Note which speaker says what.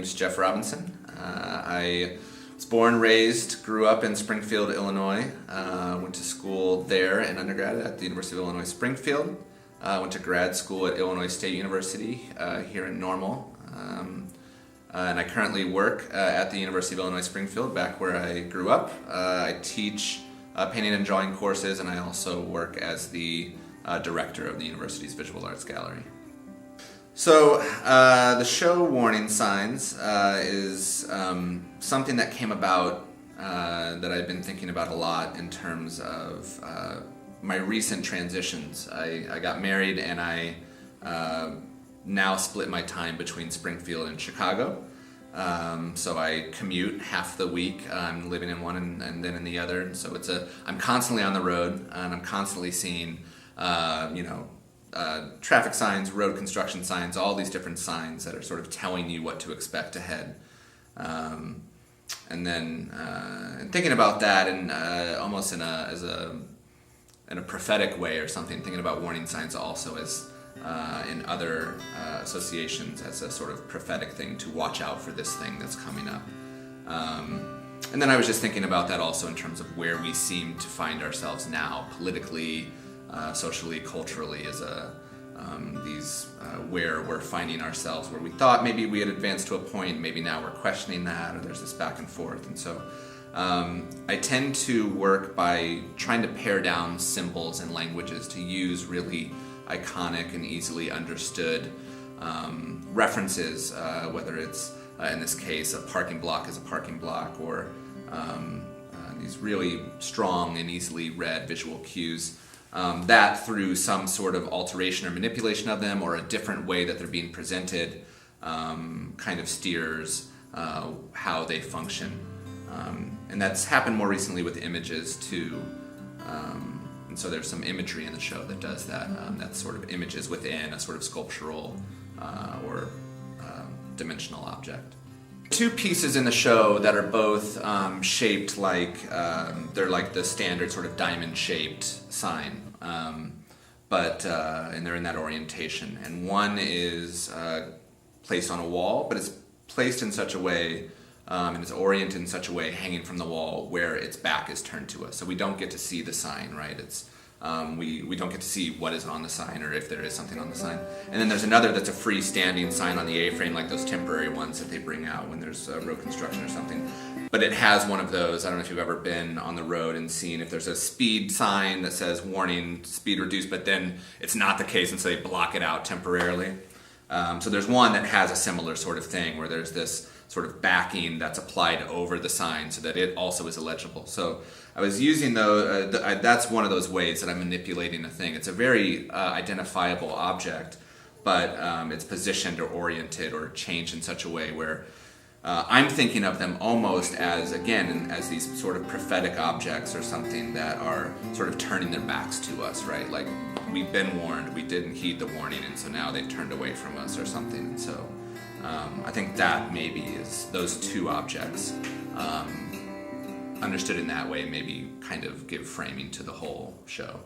Speaker 1: name's Jeff Robinson. I was born, raised, grew up in Springfield, Illinois. Went to school there in undergrad at the University of Illinois Springfield. Went to grad school at Illinois State University here in Normal. And I currently work at the University of Illinois Springfield, back where I grew up. I teach painting and drawing courses, and I also work as the director of the university's Visual Arts Gallery. So the show Warning Signs is something that came about that I've been thinking about a lot in terms of my recent transitions. I got married, and I now split my time between Springfield and Chicago. So I commute half the week. I'm living in one and then in the other. And so I'm constantly on the road, and I'm constantly seeing, traffic signs, road construction signs, all these different signs that are sort of telling you what to expect ahead. And then thinking about that, and almost in a prophetic way or something, thinking about warning signs also as in other associations as a sort of prophetic thing to watch out for this thing that's coming up. And then I was just thinking about that also in terms of where we seem to find ourselves now, politically, socially, culturally, as where we're finding ourselves, where we thought maybe we had advanced to a point, maybe now we're questioning that, or there's this back and forth. And so I tend to work by trying to pare down symbols and languages to use really iconic and easily understood references, whether it's, in this case, a parking block is a parking block, or these really strong and easily read visual cues, that through some sort of alteration or manipulation of them, or a different way that they're being presented, kind of steers how they function. And that's happened more recently with images too. And so there's some imagery in the show that does that. That's sort of images within a sort of sculptural or dimensional object. Two pieces in the show that are both shaped like, they're like the standard sort of diamond-shaped sign, but and they're in that orientation. And one is placed on a wall, but it's placed in such a way, and it's oriented in such a way, hanging from the wall, where its back is turned to us. So we don't get to see the sign, right? It's we don't get to see what is on the sign, or if there is something on the sign. And then there's another that's a freestanding sign on the A-frame, like those temporary ones that they bring out when there's road construction or something. But it has one of those. I don't know if you've ever been on the road and seen if there's a speed sign that says warning, speed reduced, but then it's not the case, and so they block it out temporarily. So there's one that has a similar sort of thing, where there's this sort of backing that's applied over the sign so that it also is illegible. So I was using that's one of those ways that I'm manipulating a thing. It's a very identifiable object, but it's positioned or oriented or changed in such a way where I'm thinking of them almost as, again, as these sort of prophetic objects or something that are sort of turning their backs to us, right? Like, we've been warned, we didn't heed the warning, and so now they've turned away from us or something. And so I think that maybe is those two objects, understood in that way, maybe kind of give framing to the whole show.